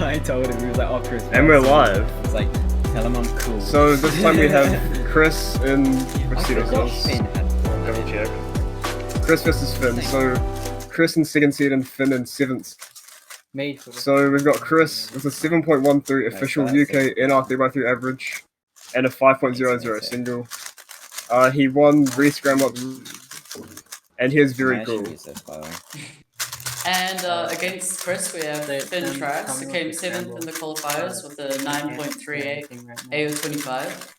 I told him, he was like, oh, Chris. And we're live. I was like, tell him I'm cool. So this time we have Chris in Mercedes. Finn had Double check. Chris versus Finn. So Chris in second seed and Finn in seventh. made for So we've got Chris with a 7.13 official UK NR 3x3 average and a 5.00 single. He won re-scram up and he is very cool. And against Chris, we have Finn Trass, who came 7th in the qualifiers with a 9.38 AO25.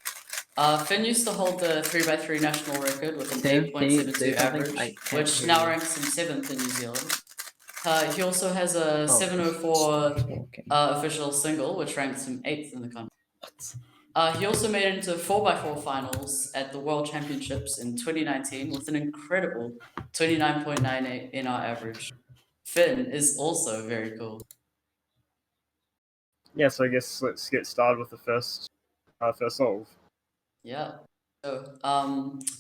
Finn used to hold the 3x3 national record with an 8.72 average, which now ranks him 7th in New Zealand. He also has a 704 official single, which ranks him 8th in the country. He also made it into 4x4 finals at the World Championships in 2019 with an incredible 29.98 NR average. Finn is also very cool. Yeah, so I guess let's get started with the first solve. Yeah. So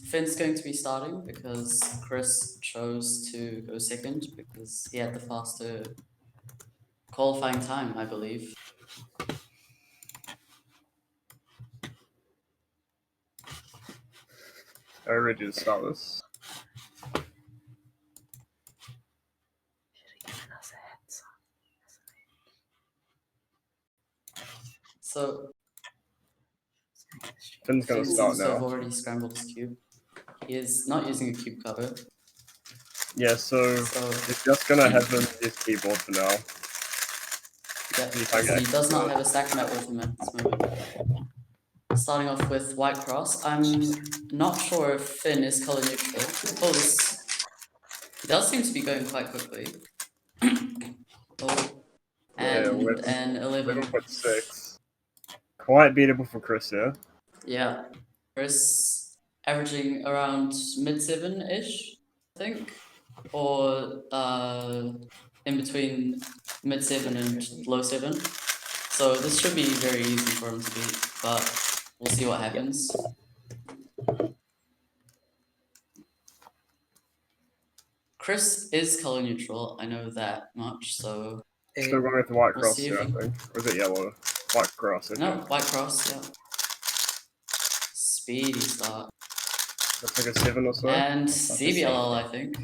Finn's going to be starting because Chris chose to go second because he had the faster qualifying time, I believe. Are we ready to start this? So Finn's gonna Finn start seems to have now. already scrambled his cube. He is not using a cube cover. Yeah, so we're just gonna have him use keyboard for now. Yeah, he does not have a stack mat with him at this moment. Starting off with white cross. I'm not sure if Finn is color neutral. Oh, this he does seem to be going quite quickly. Oh, and yeah, an 11. 11.6. Quite beatable for Chris, yeah? Yeah, Chris averaging around mid-7-ish, I think, or in between mid-7 and low-7. So this should be very easy for him to beat, but we'll see what happens. Chris is color neutral, I know that much, so Still going with the white we'll cross, see yeah, I if he... think. Or is it yellow? White cross, okay. No, white cross, yeah. Speedy start. That's like a 7 or so. And CBLL, I think.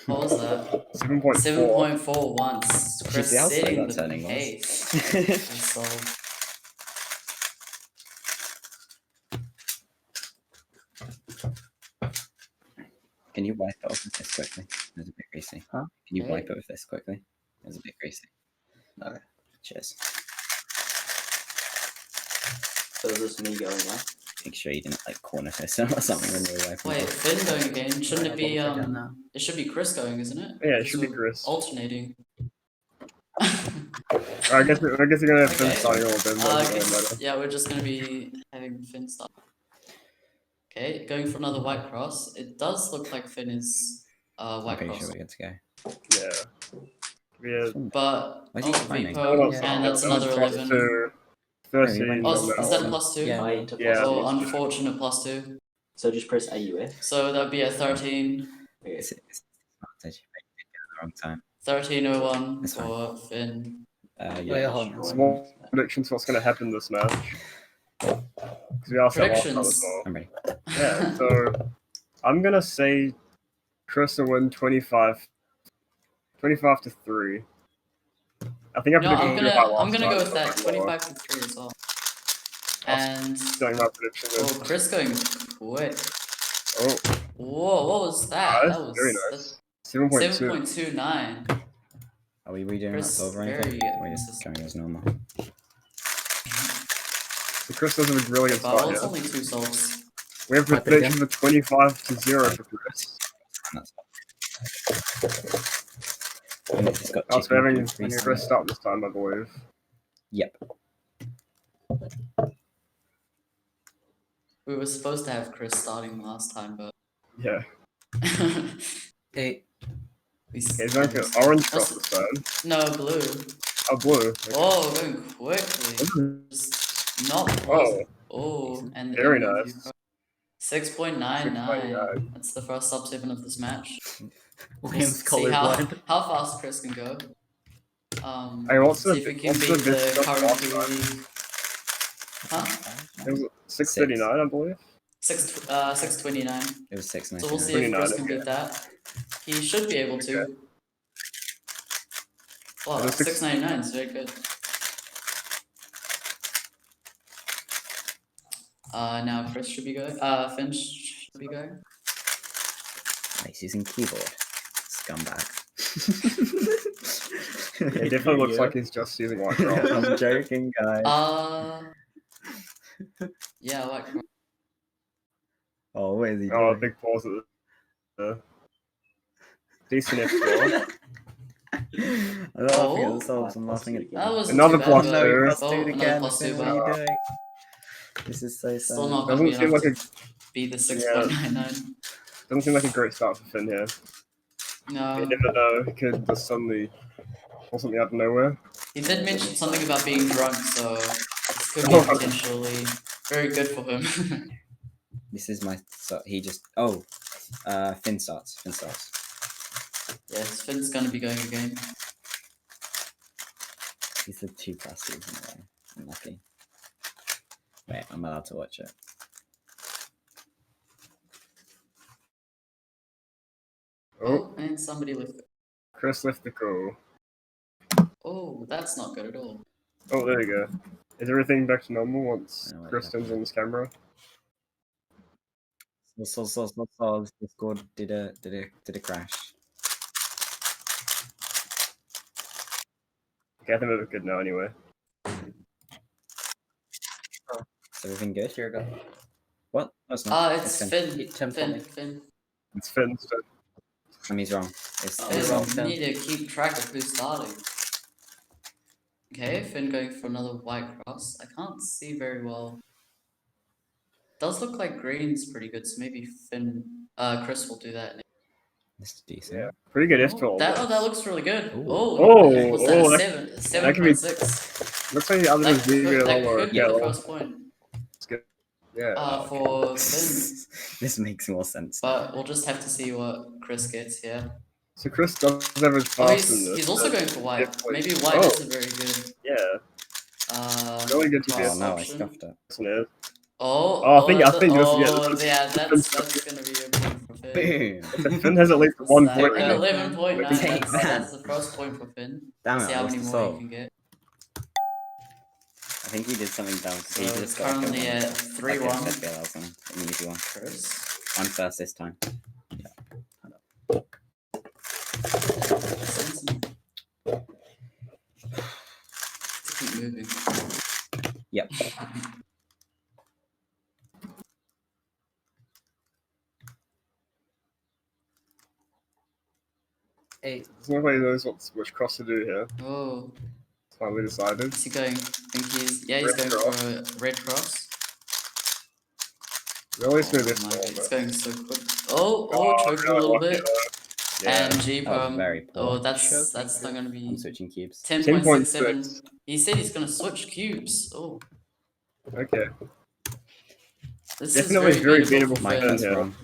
What was that? 7.4. 7.4 once. Chris see how slow setting that the turning was? pace. So, Can you wipe it off with this quickly? It's a bit greasy. Huh? Can you Okay. wipe it with this quickly? It's a bit greasy. Okay. Cheers. So is this me going now? Make sure you didn't like corner fist him or something when you were wiping wait, it. Finn going again. Shouldn't it be now. it should be Chris going, isn't it? Yeah, it Because should be we're Chris. Alternating. I guess we're gonna have Finn Okay. starting all of them. I guess, yeah, we're just gonna be having Finn start. Okay, going for another white cross. It does look like Finn is I'm white pretty cross. sure we're good to go. Yeah. But Why is he timing? repo, Yeah. and that's That was another plus 11. 2. 13 Oh, on is that that a one. +2? Yeah. into Yeah. plus Oh, two. unfortunate +2. So just press AUF. So that'd be a 13. Okay. It's advantage. You made it at the wrong time. 1301 That's fine. for Finn. Yeah. hold on. Small predictions what's gonna happen this match. Because we asked that last time as well. I'm ready. Yeah, so I'm gonna say Chris will win 25 to 3. I think I No, predicted about last I'm gonna go time, with so that I'm 25 to 3 as well. And doing my prediction. oh, Chris going quick. Oh, Whoa, what was that? nice, That was very nice. 7.2. 7.29. Are we redoing that Chris, solve or anything? very Or are you just going as normal? So Chris does have a really good But well, start it's here. only 2 solves. We have a prediction for 25 to 0 for Chris. And it's got I was chicken having cubes recently. Chris start this time, I believe. Yep. We were supposed to have Chris starting last time, but Yeah. Hey. we Okay, he's going for orange cross this time. No, blue. Oh, blue. Okay. Oh, going quickly. Just not Oh, Oh, and very and nice. 6.99. 6.99. That's the first sub 7 of this match. William's See how colorblind. fast Chris can go. Hey, what's see the- if we can what's the beat bid the stop current last Kiwi time? League. Huh? It was 639, I believe. 629. It was 6.99. So we'll see if 29, Chris can okay. beat that. He should be able to. Wow, It was 699 is very good. Now Chris should be going. Finn should be going. He's using keyboard. Scumbag. It definitely looks like he's just using white cross. I'm joking, guys. Yeah, like Oh, what is he Oh, doing? big pause at the decent F4. I'm laughing at the solves. I'm laughing at that wasn't Another too bad. plus but- two. plus Oh, two another again. plus two, Finn, what but are you doing? This is so sad. still not gonna be Doesn't seem enough like to beat the 6.99. Doesn't seem like a great start for Finn here. No, You never know, he could just suddenly pull something out of nowhere. he did mention something about being drunk, so this could be Oh. potentially very good for him. This is my. So he just. Oh. Finn starts. Yes, Finn's gonna be going again. He's the 2 plus 2 in a row. Unlucky. Wait, I'm allowed to watch it. Oh, And somebody left. Chris left the call. Oh, that's not good at all. Oh, there you go. Is everything back to normal once I know what Chris turns on his camera? So, Discord did a crash. Okay, I think we're good now anyway. Is everything good? Here we go. What? No, it's not. It's Finn. Tim Finn. Foley. Finn. It's Finn's turn. He's wrong. It's Finn, Finn. you need to keep track of who's starting. Okay, Finn going for another white cross. I can't see very well. Does look like green's pretty good, so maybe Chris will do that. This is decent. Yeah, pretty good F Oh, tool. that looks really good. Ooh. Oh, Was that oh, a that- 7? that could be- 7.6. Looks like the other That is really could lower. be Yeah, the well, first point. it's good. Yeah. For Finn. This makes more sense. But we'll just have to see what Chris gets here. So Chris does have his Oh, fast in this. he's also but going for white. definitely- Maybe white Oh. is a very good. Yeah, really good to cross Oh no, I option. scuffed it. isn't it? Oh, I think this, yeah. that's gonna be a point for Finn. Boom! If Finn has at least one An point. Take that. 11.9. Take That's, that. that's the first point for Finn. Damn See it, how what's many the more you solve? can get. I think he did something dumb because he So just got currently killed. at Okay, 3-1. let's go, that was an easy one. Chris. I'm first this time. Keep moving. Yep. Eight. Nobody knows which cross to do here. Oh, Finally decided. is he going? I think he's he's Red going cross. for a red cross. Really smooth this my, one. it's going so quick. Oh, choking a little bit. Yeah. And G That was perm. very poor. Oh, that's Choking. not gonna be I'm switching cubes. 10.67. He said he's gonna switch cubes. Oh, Okay. this Definitely is very very beatable beatable for Mike Finn. is yeah. wrong.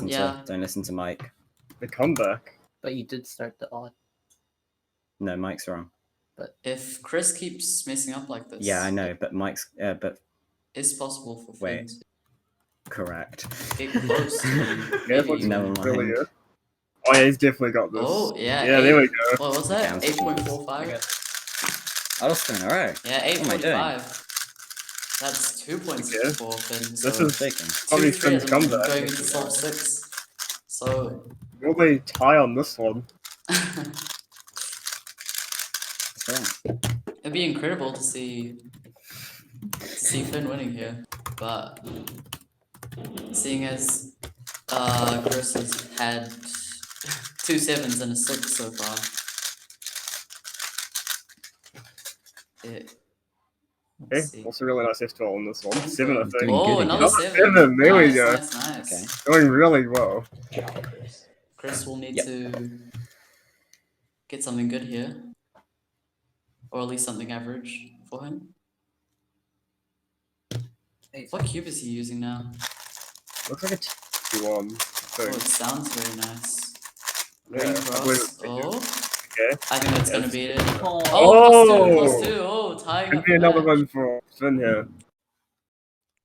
Yeah. Don't listen to Mike. The comeback. But you did start the odd. No, Mike's wrong. If Chris keeps messing up like this, Yeah, I know, but Mike's but it's possible for Finn Wait. to correct. get close. To Yeah, maybe- looks Never mind. really good. Oh yeah, he's definitely got this. Oh yeah. Yeah, there we go. What was Okay, that? I'm switching cubes. 8.45. I lost in a row. Yeah, What am I doing? 8.5. That's 2 points Okay. for Finn. This So I'm is shaking. probably 2-3 of Finn's them comeback. going into top 6. So Will they tie on this one? That's right. it'd be incredible to see Finn winning here, but seeing as Chris has had 2 7s and a 6 so far, Okay, let's see. also really nice F12 on this one. 7, I think. Doing Oh, good another again. 7. Seven, there we Nice, go. Nice. Okay. Going really well. Chris will need Yep. to get something good here, or at least something average for him. Eight. What cube is he using now? Looks like a T1. Oh, it sounds very nice. Yeah, Green I believe cross. it's- Oh, Okay. I think that's gonna Yes. beat it. Oh. Oh, plus two. Oh, tying Could up be the another match. one for Finn here.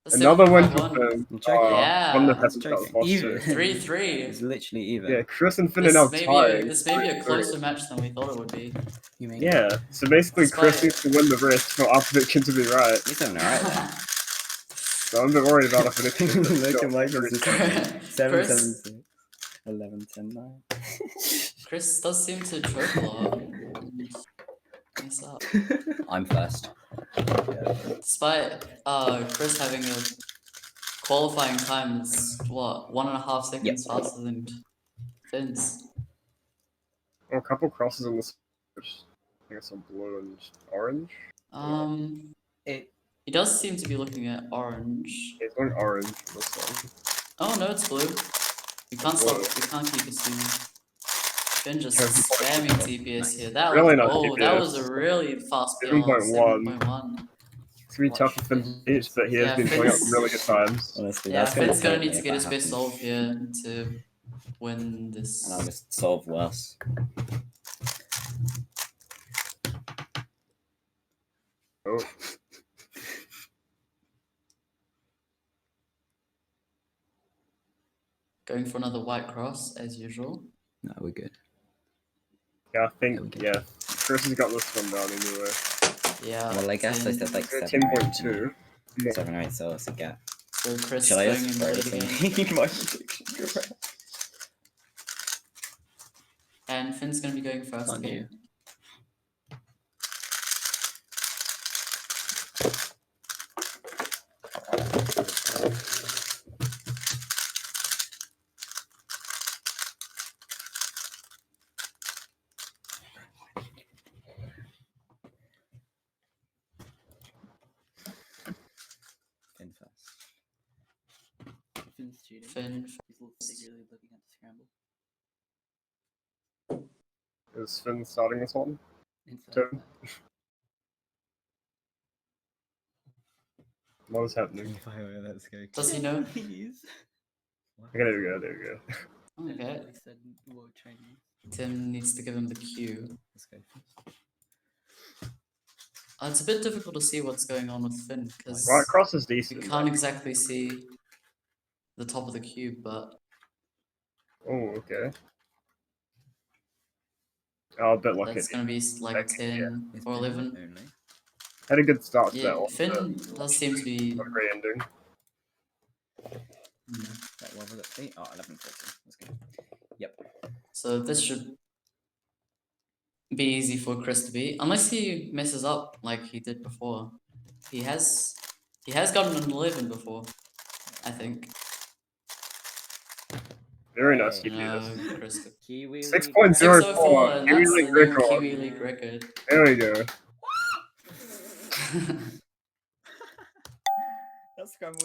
The Another one 7.51. for Finn. I'm joking. Yeah. One that That's hasn't got joking. lost Even. to. 3-3. It's literally even. Yeah, Chris and Finn are now This may tied. be a 3-3. closer match than we thought it would be. You mean? Yeah, so basically Chris Despite- needs to win the race for our prediction to be right. He's doing alright there. So I'm a bit worried about our prediction. but Look still, at Michael's very- 7, 7, 6, 11, 10, 9. Chris does seem to choke a lot. Mess up. I'm first. Despite Chris having a qualifying time that's what 1.5 seconds faster than Finn's. Oh, a couple crosses on this. I think it's on blue and orange. It. He does seem to be looking at orange. Yeah, it's going orange for this one. Oh no, it's blue. We can't stop. We can't keep assuming. Finn just spamming TPS here. That Really was, not oh, that was TPS. a really fast PR. 7.1. 7.1. It's gonna be tough for Finn to beat, but he has Yeah, been putting up Finn's- really good times. Honestly, Yeah, that's gonna Finn's gonna hurt me need to if get that his best happens. solve here to win this. And I'll just solve worse. Oh, Going for another white cross as usual. No, we're good. yeah, I think, There we go. yeah. Chris has got this one down anyway. Yeah. Well, I guess I 10. said like 7 or 8. 10.2. 7 or 8, so it's a gap. So Chris Shall I going just in the throw lead this again. in my prediction? And Finn's gonna be going first On again. Finn first. Finn's cheating. Finn. He's secretly looking at the scramble. Is Finn starting this one? Inside. Two. What is happening? Let's go. Does he know? Please. Okay, there we go, there we go. Okay. He said low Chinese. Tim needs to give him the cue. Let's go first. It's a bit difficult to see what's going on with Finn because Right cross is you decent. can't exactly see the top of the cube, but Oh, okay. Oh, a bit lucky. that's gonna be like a 10 It's or been 11. only. Had a good start to that Yeah, one. Finn does seem to be. Not a great ending. That what was it? 8? Oh, 11, 14. Let's go. Yep. So this should be easy for Chris to beat, unless he messes up like he did before. He has gotten an 11 before, I think. Very nice Hey. TPS. No, Chris. Kiwi League 6.04, and Kiwi that's the League new record. Kiwi League record. There we go.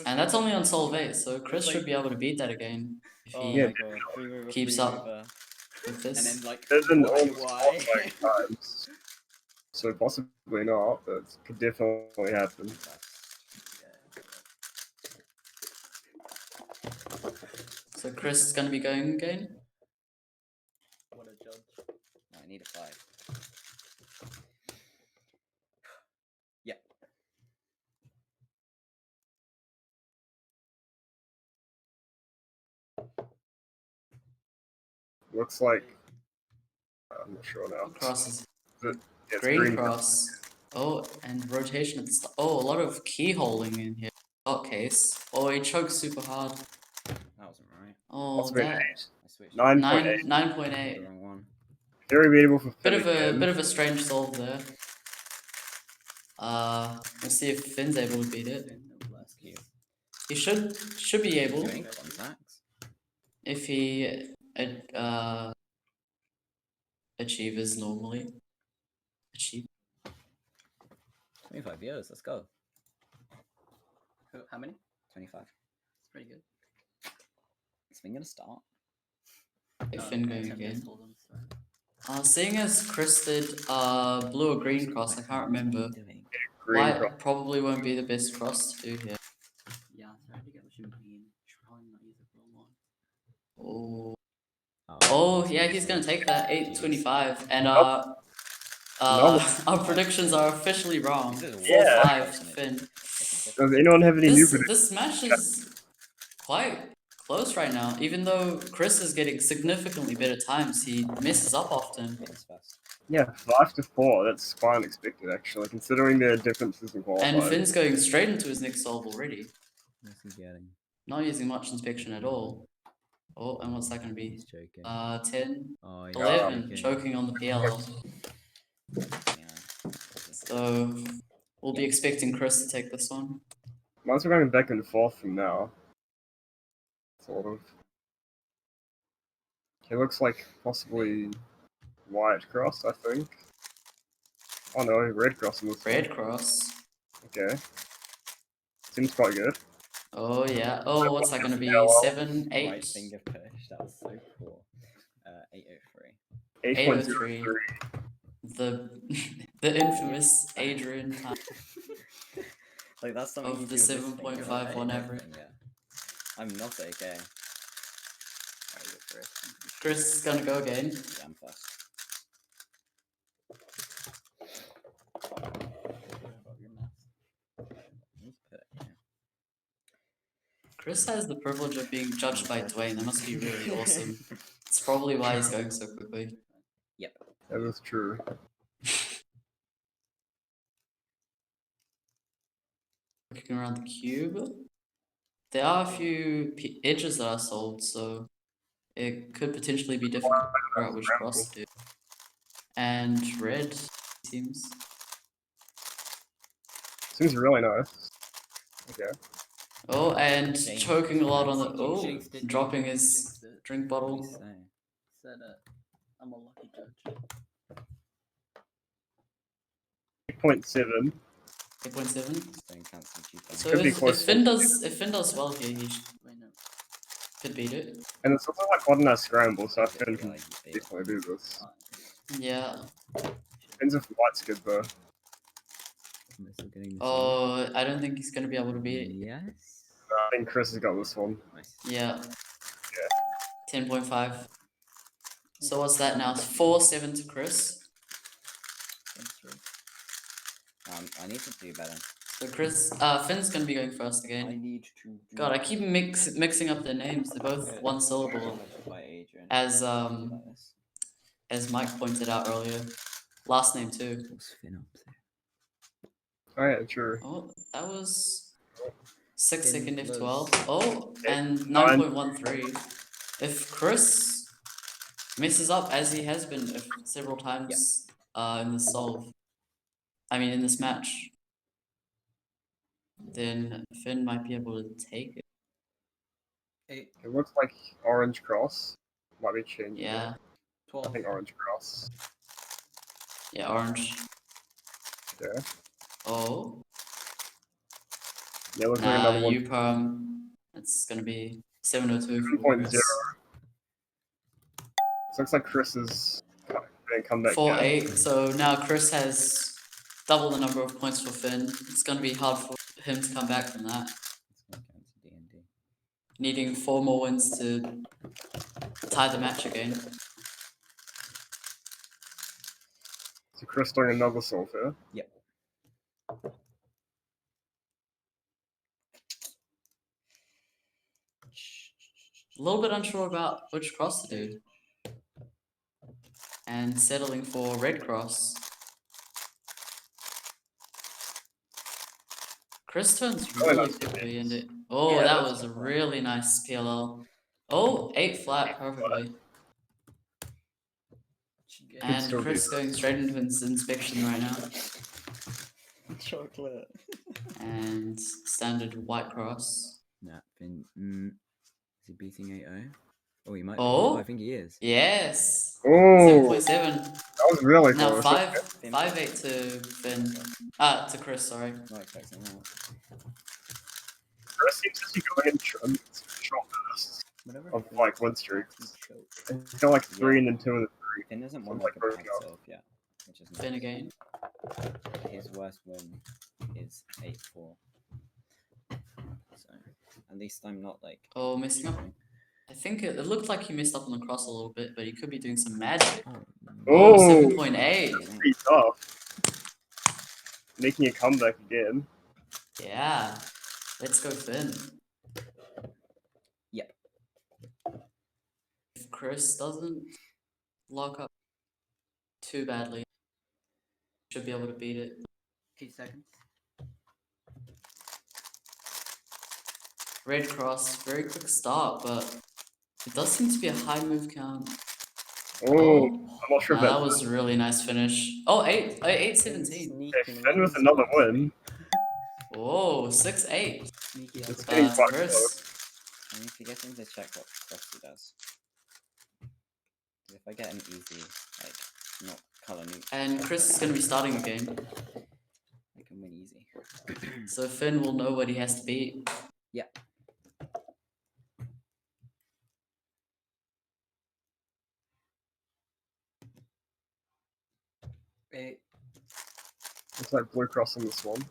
And that's only on Solve 8, so Chris like- should be able to beat that again if Oh he Yeah. my god. Free mover, keeps free up mover. with And this. then like, There's an why? almost like times. So possibly not, but it could definitely happen. So Chris is gonna be going again. What a judge. No, I need a 5. Yep. Looks like I'm not sure now. Crosses. Yeah, it's Green cross. Oh, and rotation at the start. Oh, a lot of key holding in here. Dot case. Oh, he chokes super hard. That wasn't right. Oh, Possibly that. 8. I switched. 9.8. 9.8. The wrong one. Very beatable for Bit Finn again. of a strange solve there. We'll see if Finn's able to beat it. Last cue. He should be able Doing contacts. if he achieves normally. Achieve. 25 viewers, let's go. How many? 25. It's pretty good. Is Finn gonna start? If Finn going 10 again. told him to start. Seeing as Chris did blue or green cross, I can't remember. Green White cross. probably won't be the best cross to do here. Yeah, sorry to get what you mean. Should probably not use the blue one. Oh, Oh, oh, yeah, he's gonna take that 825, and No. our predictions are officially wrong. This is 4-5 way Finn. Does anyone have any new This predictions? this match is quite close right now. Even though Chris is getting significantly better times, he messes up often. Finn's fast. Yeah, 5-4. That's quite unexpected, actually, considering their differences in qualifiers. And Finn's going straight into his next solve already. What's he getting? Not using much inspection at all. Oh, and what's that gonna be? He's joking. 10, Oh, he's 11, joking. choking on the PLL. Yeah. So we'll be expecting Chris to take this one. Might as well going back and forth from now. Sort of. He looks like possibly white cross, I think. Oh no, red cross in this one. Red cross. Okay. Seems quite good. Oh yeah. Oh, what's that gonna be? PLL. 7, 8, Right finger push. That was so cool. 803. 803. 8.03. The infamous Adrian time. Like that's something Of you the do with this 7.5 finger, on right? average. Yeah. I'm not okay. Alright, go for it. Chris is gonna go again. Yeah, I'm fast. Chris has the privilege of being judged by Dwayne. That must be really awesome. It's probably why he's going so quickly. That is true. Looking around the cube. There are a few edges that are solved, so it could potentially be difficult to figure out which cross to do. And red seems. Seems really nice. Okay. Oh, and Jinx. choking a lot on the. Oh, Jinxed it. dropping his Jinxed it. drink bottle. Please say. Said I'm a lucky judge. 8.7. 8.7. Don't cancel cheaper. So Could be if close. Finn does well here, he Wait, no. could beat it. And it's also like quite a nice scramble, so I Yeah, think yeah, can like, you beat definitely do this. Yeah. Depends if white's good though. Am I still getting this Oh, I don't think he's gonna be able to beat it. Yes. I think Chris has got this one. Nice. Yeah. 10.5. So what's that now? 4-7 to Chris. I need to do better. So Chris, Finn's gonna be going first I again. need to do God, I keep mixing up their names. They're both one syllable, By Adrian. as Like this. as Mike pointed out earlier. Last name too. What's Finn up there? Oh yeah, true. Oh, that was 6 Finn second blows. F12. Oh, and 9.13. If Chris messes up as he has been several times in this solve, in this match, then Finn might be able to take it. It looks like orange cross. Might be changing. Yeah, I 12. think orange cross. yeah, orange. Yeah. Oh, Yeah, looks like nah, another one. UPerm. It's gonna be 702 for 7.0. Chris. This looks like Chris is going to come back 4-8. So now Chris has double the number of points for Finn. It's gonna be hard for him to come back from that. It's gonna go into D&D. Needing 4 more wins to tie the match again. So Chris doing another solve here. Yep. A little bit unsure about which cross to do. And settling for red cross. Chris turns really quickly and it. Oh, Yeah, that that's was a really nice PLL. Oh, 8 flat perfectly. And still Chris be- going straight into his inspection right now. Chocolate. And standard white cross. Nah, Finn. Is he beating 8-0? Oh, he might. Oh. I think he is. Yes. Oh, 7.7. that was really Now close. 5-8 to Finn. To Chris, sorry. Not expecting that. Chris seems to be going in short bursts Whatever. of Finn like win does, streaks. he's choked. He's got like 3 and then 2 and then 3. Finn hasn't won Sounds like like a broken peg up. solve yet, which is Finn nice. again. His worst win is 8-4. So at least I'm not like. Oh, messing up. I think it looked like he messed up on the cross a little bit, but he could be doing some magic. Oh, 7.8. pretty tough. Making a comeback again. Yeah. Let's go Finn. Yep. If Chris doesn't lock up too badly, should be able to beat it. 8 seconds. Red cross, very quick start, but it does seem to be a high move count. Oh, I'm not sure if that that's was a really nice finish. Oh, 8-17. Finn with another win. Whoa, 6-8. Sneaky It's upper. getting quite Chris. close. I'm forgetting to check what Frosty does. 'Cause if I get an easy, like, not color neutral, And Chris is going to be starting again. I can win easy. So Finn will know what he has to beat. Yeah. Eight. It's like blue cross on this one.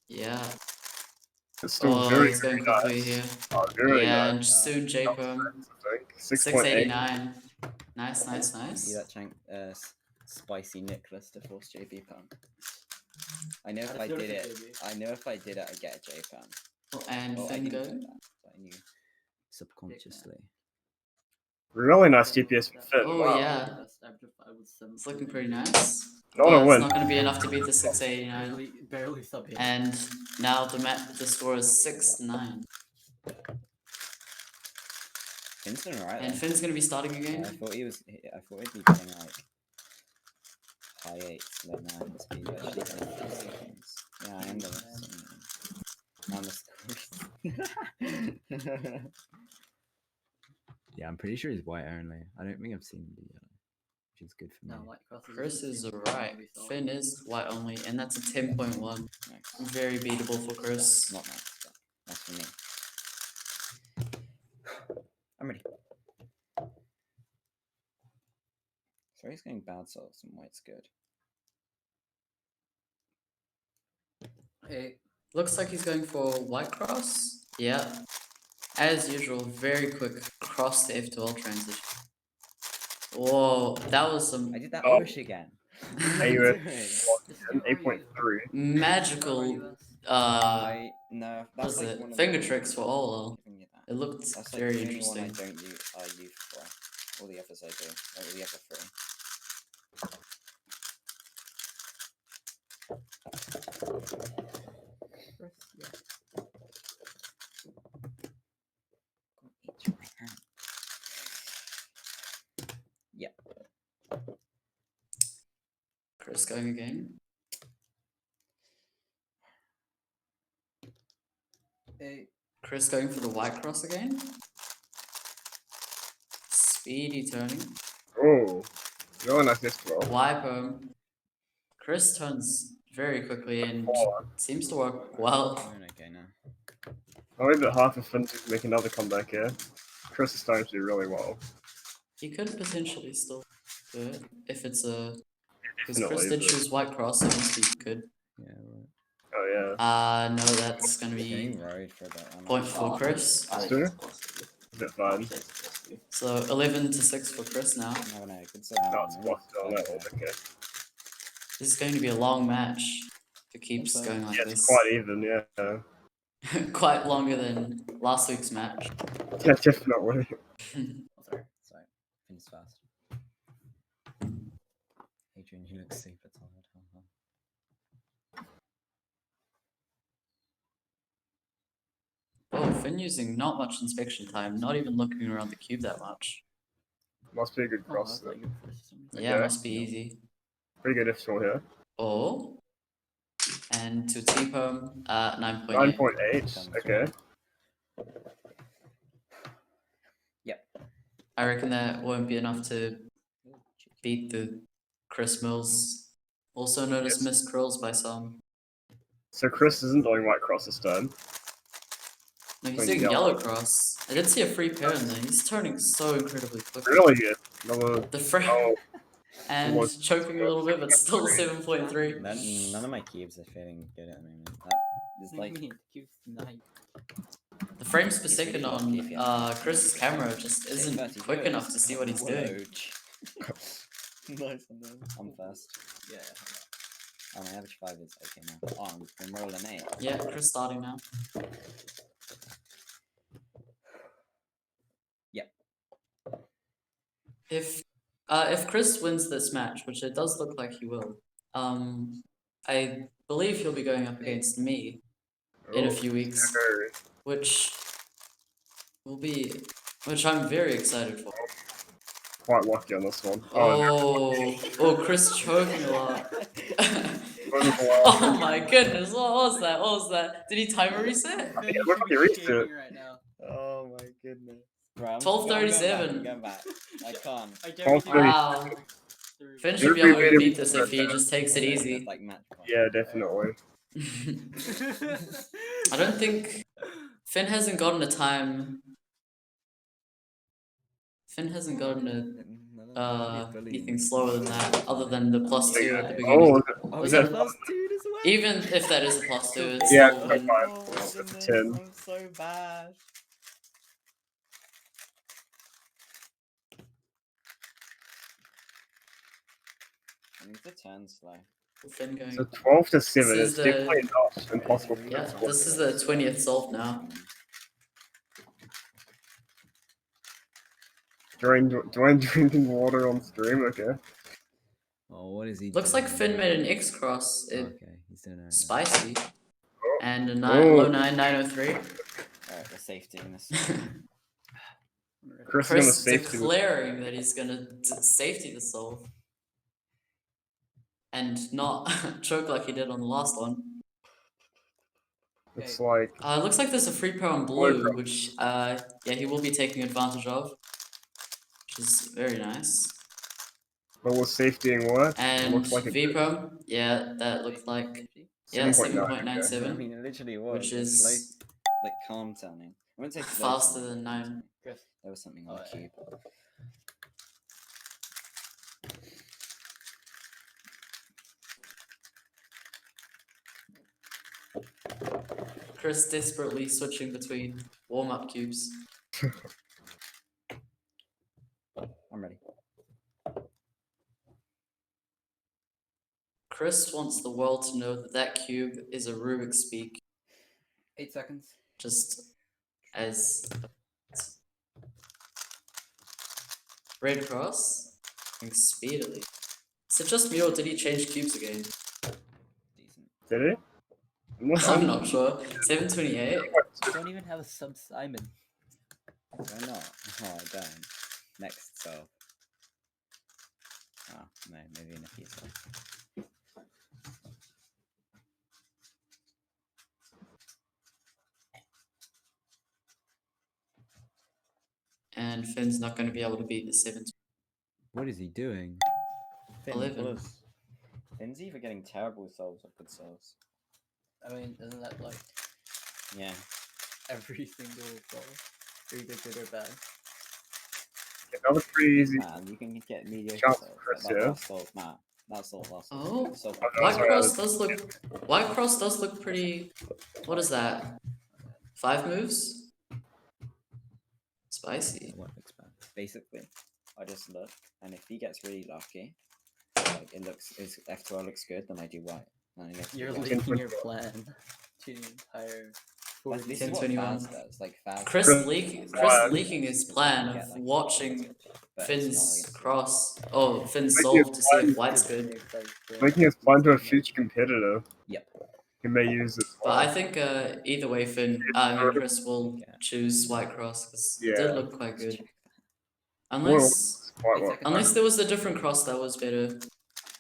Yeah. It's still Oh, very, he's going very quickly nice. here. Oh, very Yeah, nice. and soon J-Perm. I think. 6.8. 689. Nice, nice, See nice. that spicy Nicholas to force JB Pam. I know if That's I your did it, JB. I know if I did it, I'd get a J Pam. And Well, I Finn didn't go. know that, but I knew subconsciously. Really nice DPS for Finn. Oh, Wow. yeah. It's looking pretty nice. Not a But it's win. not going to be enough to beat the 689. Barely sub hit. And now the score is 6-9. Finn's doing alright. And Finn's going to be starting again. I thought he'd be getting like high 8s, low 9s, but he's actually getting 4 seconds. Yeah, I am the I'm the score. Yeah, I'm pretty sure he's white only. I don't think I've seen the yellow, which is good for me. No, white cross Chris is right. Finn is white only, and that's a 10.1. Nice. Very beatable for Chris. Not nice, but that's for me. I'm ready. So he's going bad souls and white's good. 8. Looks like he's going for white cross. Yeah. As usual, very quick cross to F12 transition. Whoa, that was some I did that Oh. push again. AUS Doing? 8.3. magical No, what that's was like it? one of Finger the- tricks for all. giving you that. It looked That's like very the only one I interesting. don't use. I use for all the others I do. All the other 3. Itch my hand. Yep. Chris going again. 8. Chris going for the white cross again. Speedy turning. Oh, really nice this throw. Wipe home. Chris turns very quickly and seems to work well. Doing okay now. I'm a bit hard for Finn to make another comeback here. Chris is starting to do really well. He could potentially still do it if it's a. Because Definitely, Chris did but- choose white cross, so must be good. Yeah, right. Oh yeah. No, that's gonna be Getting road for that one. point for Chris. Still? A bit fine. So 11-6 for Chris now. No, no, good stuff. No, it's blocked. Oh, no, okay. This is going to be a long match if it keeps going like Yeah, this. it's quite even, yeah. Quite longer than last week's match. Yeah, definitely. Sorry, Finn's fast. Adrian, you look super tired. Oh, Finn using not much inspection time, not even looking around the cube that much. Must be a good cross. Oh, Yeah, Okay. must be easy. Pretty good F4 here. Oh. And to T-Perm, 9.8. 9.8. Okay. Yep. I reckon that won't be enough to beat the Chris Mills, also known as Yes. Miss Krills by some. So Chris isn't doing white cross this turn. No, he's Going doing yellow. yellow cross. I did see a free pair in there. He's turning so incredibly quickly. Really good. Another. The frame Oh, and was- choking a little bit, but still 7.3. None of my cubes are feeling good at the moment. That is like Cube's 9. The frames per He's second really on lucky if he has Chris's camera just isn't 30 quick viewers. enough to see what he's doing. Roach. Nice one, man. I'm first. Yeah. Oh, my average 5 is okay now. Oh, I'm rolling 8. Yeah, Chris starting now. Yep. If Chris wins this match, which it does look like he will, I believe he'll be going up against me in a few weeks, which I'm very excited for. Quite lucky on this one. Oh, Chris choking a lot. Wow. Oh my goodness, what was that? What was that? Did he timer reset? Yeah, look at the reset. Right now. Oh my goodness. Bro, 12:37. I'm going back. I can't. I guarantee guarantee Wow. Finn should be You're able to beating beat this if he him. just takes it easy. Like match point. Yeah, definitely. I don't think Finn hasn't gotten a time. Finn hasn't gotten anything slower than that, other than the +2 at the beginning. Oh, Was is that that +2 as well? Even if that is a +2, it's Yeah, still a win. Oh my That's goodness, 10. I'm so bad. I need to turn slow. Finn going. so 12 to 7 This is is the- definitely not impossible. Yeah, this is the 20th solve now. Dwayne drinking water on stream, okay. Oh, what is he Looks like Finn made an X cross. Okay, he's doing it. Spicy. And a Oh. low 903. Alright, we're safetying this. Chris is gonna Chris safety this. declaring that he's gonna safety the solve. And not choke like he did on the last one. It's like It looks like there's a free pro on blue, which yeah, he will be taking advantage of. Which is very nice. but was safetying what? It And looks like it V pro, yeah, that looked like yeah, 7.97. I mean, it literally was. Which It's is like calm turning. I wouldn't say faster than 9. There was something on the cube. Chris desperately switching between warm-up cubes. I'm ready. Chris wants the world to know that that cube is a Rubik's speak, 8 seconds. just as red cross and speedily. Is it just me or did he change cubes again? Decent. Did it? I'm not sure. 728. I don't even have a sub Simon. Why not? Oh, I don't. Next solve. Oh, no, maybe in a few solves. And Finn's not going to be able to beat the 7. What is he doing? 11. Finn's either getting terrible solves or good solves. I mean, isn't that like Yeah. every single solve? Either good or bad? That was pretty easy. Man, you can get mediocre Shout solves. Chris, That yeah. last solve, Matt. That solve last solve. Oh, Solve White cross does look pretty. What is that? 5 moves? Spicy. What looks bad. Basically, I just look, and if he gets really lucky, like his F12 looks good, then I do white. And he gets You're really leaking leaking your plan to the entire. lucky. This is 10, what 21. Faz does. Like Faz. Chris Chris- leaking his plan of watching but it's not Finn's against- cross. Oh, Finn's Making solve his to see if plan- White's good. Making his plan to a future competitor. Yep. He may use this. But I think either way, Chris will choose White cross because it did Yeah. look quite good. Well, Unless quite well. unless there was a different cross that was better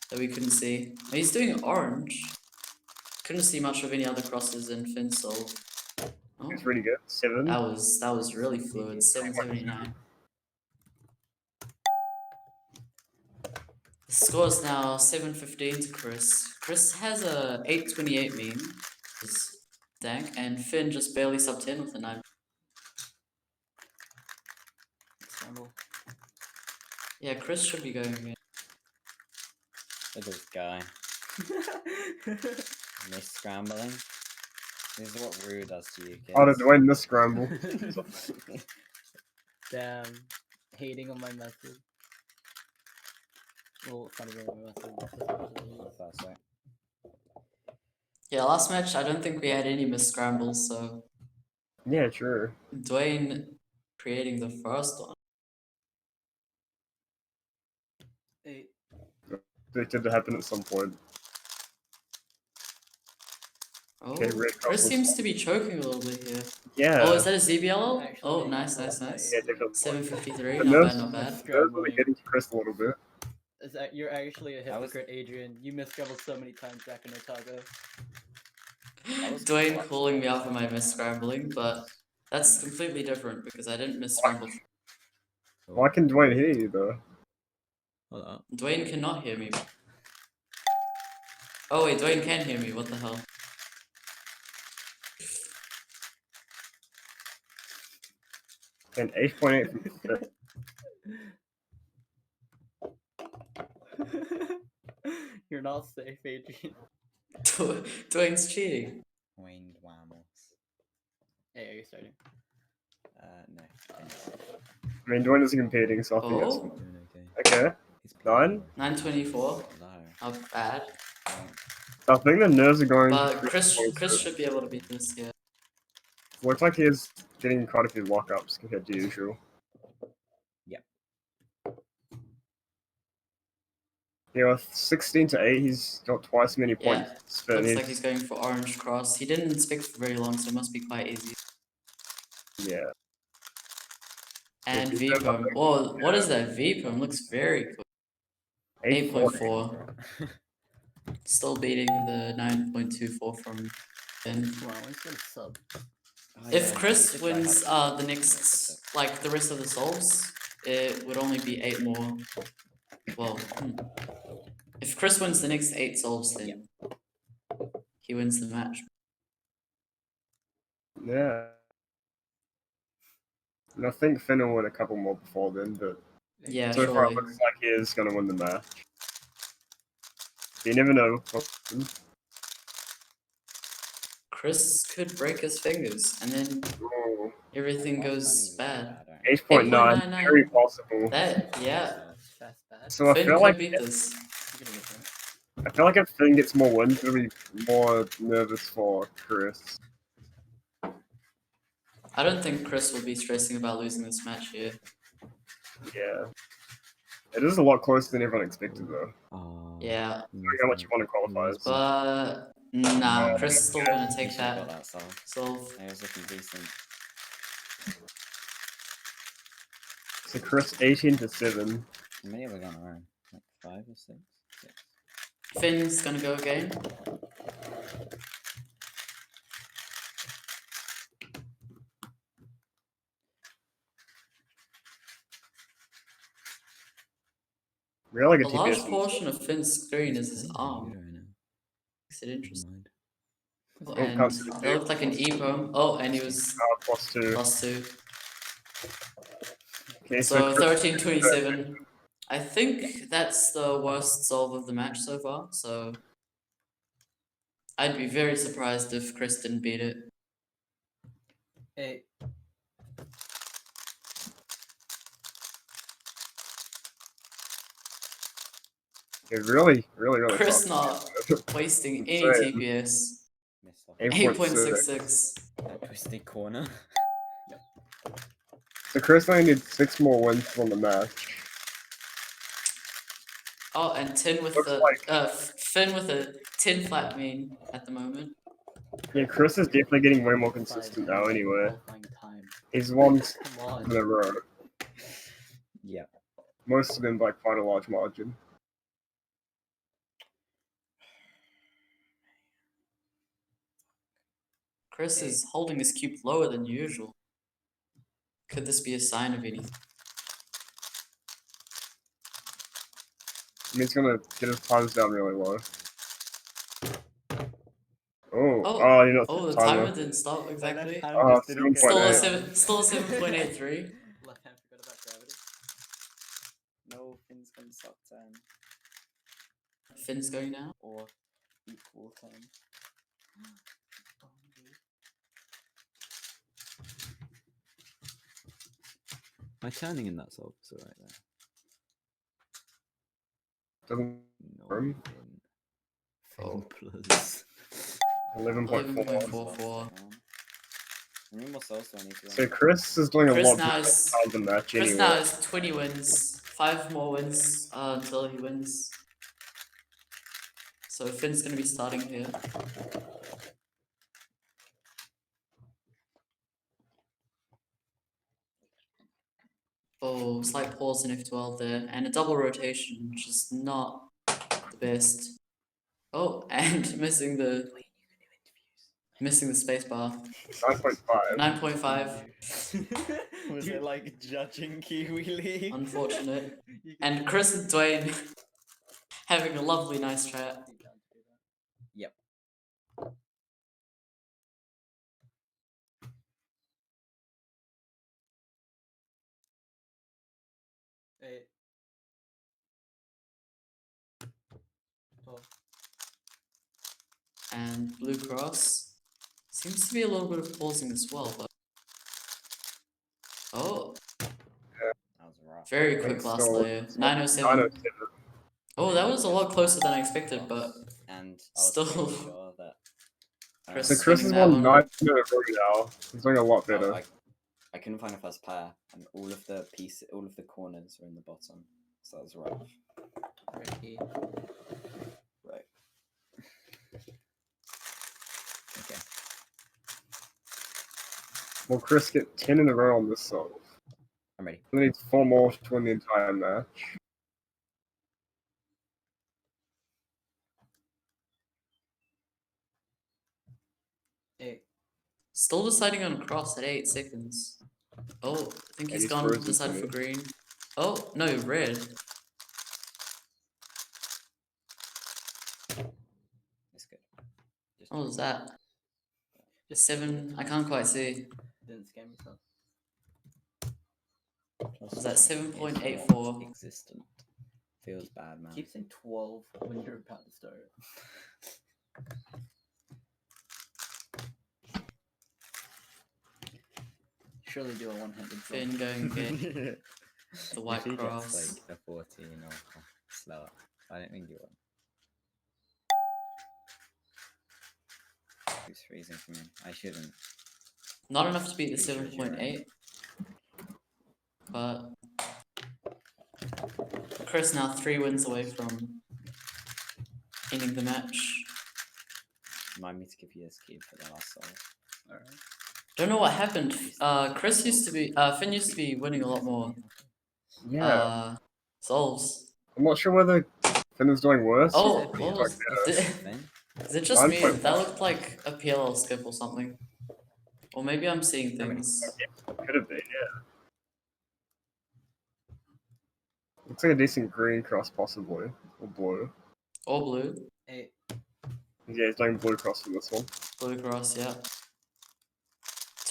that we couldn't see. He's doing orange. Couldn't see much of any other crosses in Finn's solve. Oh, It's really good. 7. that was really fluid. 779. The score is now 715 to Chris. Chris has a 828 mean, which is dank, and Finn just barely sub 10 with a 9. Yeah, Chris should be going again. Look at this guy. Miss scrambling. This is what Rue does to you, Oh, did kids. Dwayne miss scramble? Damn, hating on my method. Well, it's not really my method. That's it. Yeah, last match I don't think we had any missed scrambles, so Yeah, true. Dwayne creating the first one. Hey, It did happen at some point. Oh, Okay, red Chris couple. seems to be choking a little bit here. Yeah. Oh, is that a ZBL? Actually, Oh, nice, no, nice, nice. Yeah, definitely. 753, The not nerves- bad, not bad. They're really getting to Chris a little bit. is that you're actually a That was- hypocrite, Adrian. You misscrambled so many times back in Otago. was Dwayne clutch, calling me though. out for my miss scrambling, but that's completely different because I didn't miss scramble. Why can Dwayne hear you though? Hold up. Dwayne cannot hear me. Oh wait, Dwayne can hear me, what the hell? And 8.8 from fifth. You're not safe, Adrian. Dwayne's cheating. Wayne Wamos. Hey, are you starting? No. I mean, Dwayne isn't competing, so I think that's Oh, Doing okay. okay. He's Nine? 924, No. not bad. I think the nerves are going. But to Chris Chris. should be able to beat this, yeah. Looks like he's getting quite a few lockups compared to usual. Yep. Yeah, with 16 to 8, he's got twice as many points. Yeah, Spent. looks like he's going for orange cross. He didn't inspect for very long, so it must be quite easy. Yeah. And he's V perm. Oh, what is that? V perm looks very cool. 8.4. Still beating the 9.24 from Finn. Wow, he's gonna sub. Oh, If yeah, Chris he did play wins hard. the next, like the rest of the solves, it would only be 8 more. Well, if Chris wins the next 8 solves, then he wins the match. Yeah. And I think Finn will win a couple more before then, but Yeah, so far it surely. looks like he is going to win the match. You never know. Chris could break his fingers, and then Oh, everything Last goes time he was bad. I don't 8.9, 8.99. very possible. That, yeah. That's bad. So I Finn feel could like beat this. You're gonna get that. I feel like if Finn gets more wins, it'll be more nervous for Chris. I don't think Chris will be stressing about losing this match here. Yeah. It is a lot closer than everyone expected, though. Oh, Yeah, Look how much you want to qualifiers. but nah, Chris is still gonna He take should have got that that solve. solve. He was looking decent. So Chris 18 to 7. How many have we gone around? Like 5 or 6? 6. Finn's gonna go again. Really A good large TPS. portion of Finn's screen is his playing arm. computer right now. Makes it Never interesting. mind. And can't see the that tape. looked like an EPO. Oh, and he was +2. +2. Okay, So Chris, 1327. I think that's the worst solve of the match so far, so I'd be very surprised if Chris didn't beat it. Hey, it really Chris sucks. not wasting any Insane. TPS. Missed off 8.6. 8.66. that twisted corner. So Chris only needs 6 more wins from the match. Oh, and 10 with Looks the like- Finn with a 10 flat mean at the moment. Yeah, Chris is definitely getting way more 5 consistent minutes now of anyway. qualifying time. He's won Come on. in a row. Yeah. Most of them by quite a large margin. Chris is holding his cube lower than usual. Could this be a sign of anything? I mean, he's gonna get his times down really low. Oh, You're not oh, the timer. timer didn't stop exactly. Oh, 7.8. Still a 7.83. Left hand forgot about gravity. No, Finn's gonna stop 10. Finn's going now. Or equal 10. Am I turning in that solve? It's alright there. Doesn't No. Room? Oh. Plus. 11.4. 11.44. How many more souls do I need to So Chris is doing a Chris lot now better is- than the match Chris anyway. now has 20 wins. 5 more wins until he wins. So Finn's gonna be starting here. Oh, slight pause in F12 there, and a double rotation, which is not the best. Oh, and missing the spacebar. 9.5. 9.5. Was it like judging Kiwi League? Unfortunate. And Chris and Dwayne having a lovely, nice chat. Yep. Hey. 12. And Blue Cross seems to be a little bit of pausing as well, but oh, That was rough. very quick It's last still- layer. 907. 907. Oh, that was a lot closer than I expected, but And I was still- pretty sure that. Chris- So Chris has winning that won one. 9-minute now. He's doing a lot better. I couldn't find a first player, and all of the corners were in the bottom, so that was rough. Ricky. Right. Okay. Will Chris get 10 in a row on this song? I'm ready. He needs 4 more to win the entire match. Hey. still deciding on cross at 8 seconds. Oh, I think he's he's gone frozen decided for too. green. Oh, no, red. It's good. Just What was that? Just 7, I can't quite see. didn't scare myself. Was that It's 7.84? not existent. Feels bad, man. Keep saying 12 when you're about to start. Surely do a one-handed Finn going again. The white Usually cross. gets like a 14 or slower. I don't think you will. Who's freezing for me? I shouldn't. Not enough to beat the Pretty sure you're 7.8. But Chris now 3 wins away from ending the match. Remind me to give you this key for the last song. Alright. Don't know what happened. Finn used to be winning a lot more Yeah. solves. I'm not sure whether Finn is doing worse. Oh, it what was, Finn? is it just me? 9.5. That looked like a PLL skip or something. Or maybe I'm seeing How many? things. Could have been, yeah. Looks like a decent green cross, possibly. Or blue. Or blue. Hey. Yeah, he's doing blue cross for this one. Blue cross, yeah.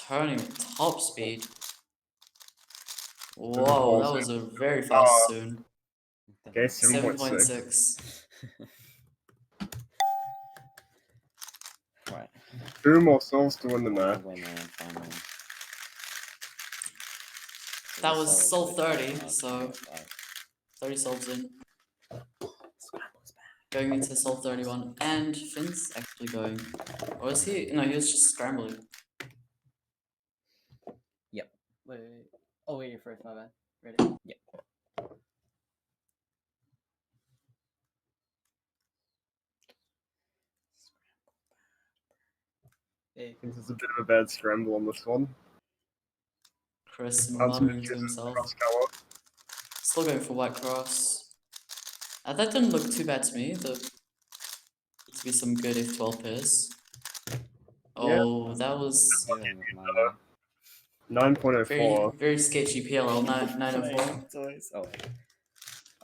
Turning at top speed. Whoa, that was a very fast soon. Okay, 7.6. 7.6. Right. 2 more souls to win the match. I'll win my own final. So That the was solves Sol with 30, five, so- five. 30 solves in. Scramble's back. Going into Sol 31. And Finn's actually going. Or is he? No, he was just scrambling. Wait. Oh, wait, you're first, my bad. Ready? Yep. Hey. This is a bit of a bad scramble on this one. Chris Hansen muttering to chooses himself. cross color. Still going for white cross. That didn't look too bad to me. There needs to be some good F12 pairs. Oh, that was Dealing with my 9.04. very, very sketchy PLL 904. toys. Oh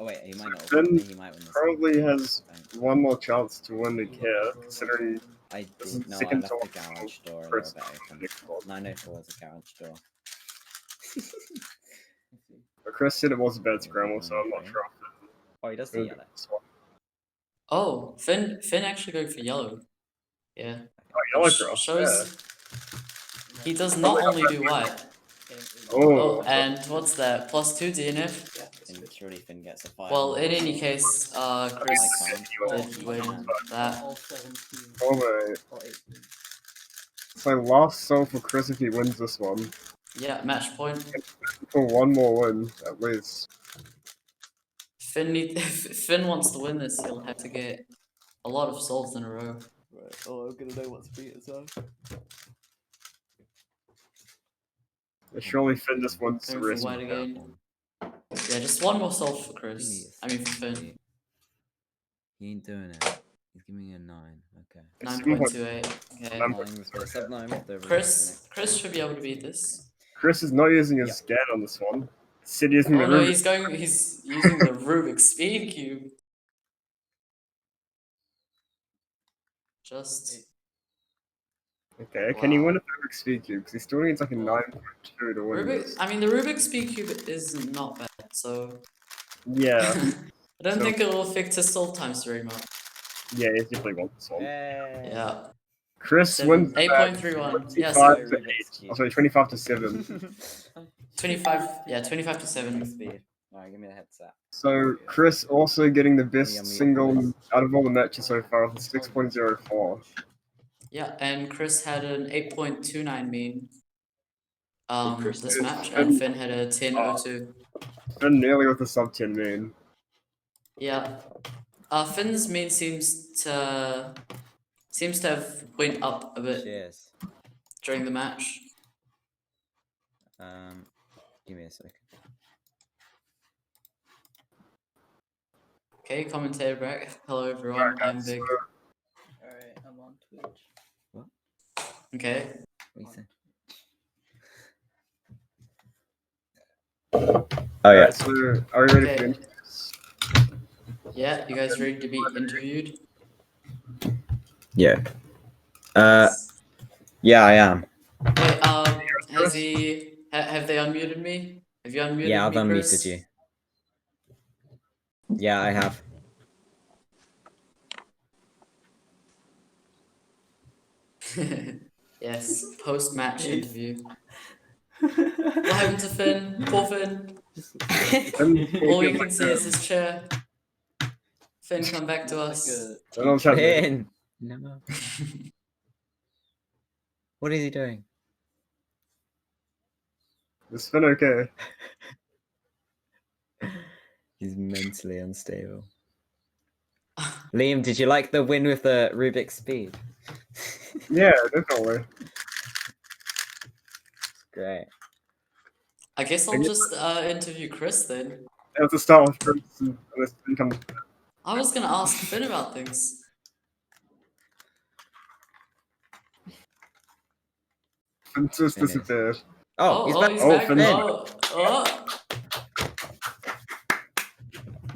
wait, he might not. Finn He might win this. Probably has Thanks. one more chance to win the here, considering I This is did. No, I second left the to garage door a first little bit open. next one. 904 is a garage door. but Chris said it was a bad scramble, so I'm not sure if Oh, he does it's the gonna yellow. be this one. Oh, Finn actually going for yellow. Yeah. Oh, yellow Which cross. shows he does not only do white. Oh, and what's that? +2 DNF? And surely Finn gets a 5. Well, in any case, Chris I can't. did win that. All 17 Oh mate. or 18. So last soul for Chris if he wins this one. Yeah, match point. For one more win, at least. If Finn wants to win this, he'll have to get a lot of souls in a row. Right. Oh, I'm gonna know what's beat are. Surely Finn just wins the Going for rest. white again. Yeah, just one more soul for Chris. I mean for Finn. He ain't doing it. He's giving me a 9. Okay. 9.28. Okay. 9 with the sub 9 with the Chris should be able to beat this. Chris is not using his scan on this one. Sid using the Oh no, room. he's using the Rubik's Speedcube. Just Okay, can he Wow. win a Rubik's Speedcube? Because he still needs like a 9.2 to win Rubik. this. I mean, the Rubik's Speedcube is not bad, so Yeah, I don't So- think it will affect his soul times very much. yeah, he definitely wants this one. Yeah, Chris wins 8.31. Yeah, 25 so to 8. Oh, sorry, 25 to 7. 25. Yeah, 25 to 7. Speed. Alright, give me the headset. So Chris also getting the best Yeah, me- single out of all the matches so far with a 6.04. Yeah, and Chris had an 8.29 mean. This is match, Finn- and Finn had a 10.02. Finn nearly with a sub 10 mean. Yeah. Finn's mean seems to have went up a bit Cheers. during the match. Give me a second. Okay, commentator back. Hello everyone, I'm Big. Alright, I'm on Twitch. Okay. What do you say? Oh yeah. So are we ready Okay. for the interviews? Yeah, you guys ready to be interviewed? Yeah. Yeah, I am. Wait, have they unmuted me? Have you unmuted Yeah, I've me, unmuted Chris? you. Yeah, I have. Yes, post-match interview. What happened to Finn? Poor Finn. All you can see is his chair. Finn, come back to us. I don't know what's happening. Finn! No. What is he doing? Is Finn okay? He's mentally unstable. Liam, did you like the win with the Rubik's Speed? Yeah, definitely. Great. I guess I'll just interview Chris then. I have to start with Chris and this Finn comes. I was gonna ask Finn about things. Finn just Finn is. disappeared. Oh, he's back. He's Oh, back. Finn's Oh.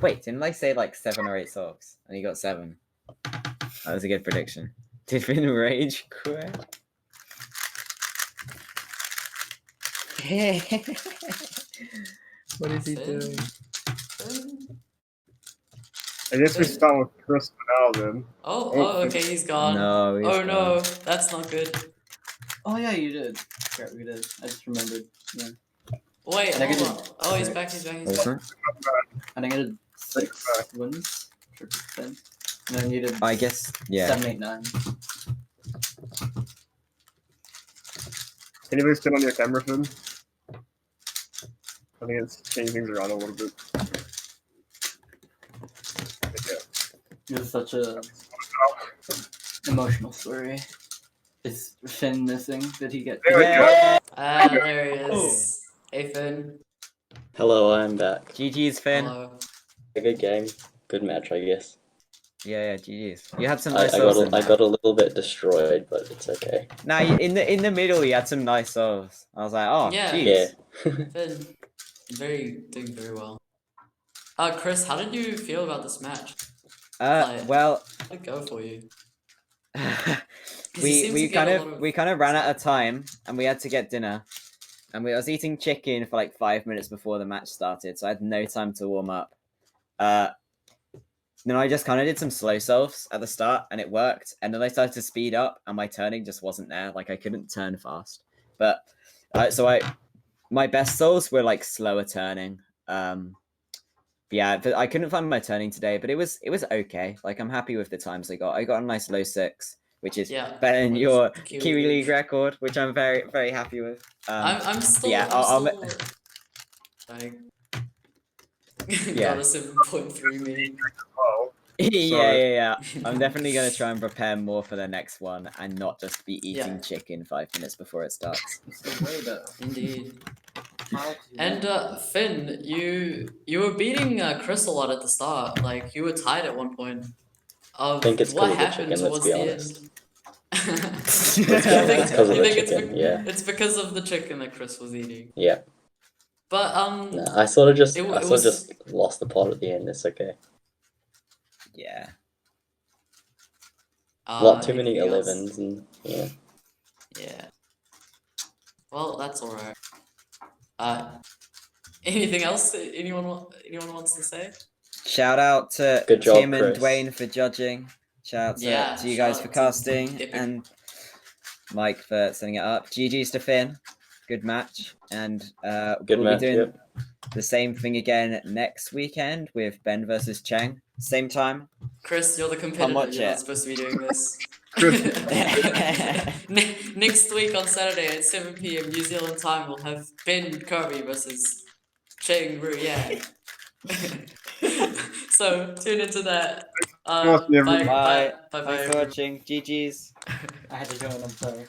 Wait, didn't I say like 7 or 8 socks? And he got 7. That was a good prediction. Did Finn rage quit? What is he Finn? doing? Finn? I guess we start with Chris for now then. Oh, okay, he's gone. No, he's Oh gone. no, that's not good. Oh yeah, you did. Yeah, we did. I just remembered. Yeah. Wait, And I hold get on. it. Oh, he's back, he's back, he's What's back. that? I think I did 6 wins. 10. And then you did I guess, yeah. 7, 8, 9. Can you please turn on your camera, Finn? I think it's changing things around a little bit. This is such a emotional story. Is Finn missing? Did he get? There we go. There he is. Hey, Finn. Hello, I'm back. GG's, Finn. Hello. A good game, good match, I guess. Yeah, GG's. You had some I nice souls in I there. got a little bit destroyed, but it's okay. Nah, in the middle, you had some nice souls. I was like, oh, Yeah. jeez. Yeah. Finn, doing very well. Chris, how did you feel about this match? Well, How'd it go for you? we kind of ran out of time, and we had to get dinner. And I was eating chicken for like 5 minutes before the match started, so I had no time to warm up. Then I just kind of did some slow solves at the start, and it worked. And then I started to speed up, and my turning just wasn't there. Like I couldn't turn fast. But so my best souls were like slower turning. Yeah, but I couldn't find my turning today, but it was okay. Like I'm happy with the times I got. I got a nice low 6, which is better than with your the Kiwi League record, which I'm very happy with. I'm still yeah, like Yeah. got a 7.3 me. Oh, yeah. I'm definitely gonna try and prepare more for the next one and not just be eating Yeah. chicken 5 minutes before it starts. It's the way that Indeed. how to And Finn, you were beating Chris a lot at the start. Like you were tied at one point. I think it's What because of the happened chicken, let's towards be the honest. end? It's You think, because of you the think chicken, yeah. it's because of the chicken that Chris was eating? Yeah. But No, I sort of just it I sort of was- just lost the plot at the end, it's okay. Yeah. A lot too many anything else? 11s and yeah. Yeah. Well, that's alright. Anything else that anyone wants to say? Shout out to Good job, Tim and Chris. Dwayne for judging. Shout out to you guys for casting and Mike for setting it up. GG's to Finn. Good match. And Good we'll match, be doing yep. the same thing again next weekend with Ben versus Cheng. Same time. Chris, you're the competitor. watch You're not it. supposed to be doing this. Chris. Next week on Saturday at 7 p.m. New Zealand time, we'll have Ben Kirby versus Cheng Ruyan. So tune into that. Bye. Bye. Thanks for watching. GG's. I had to join, I'm sorry.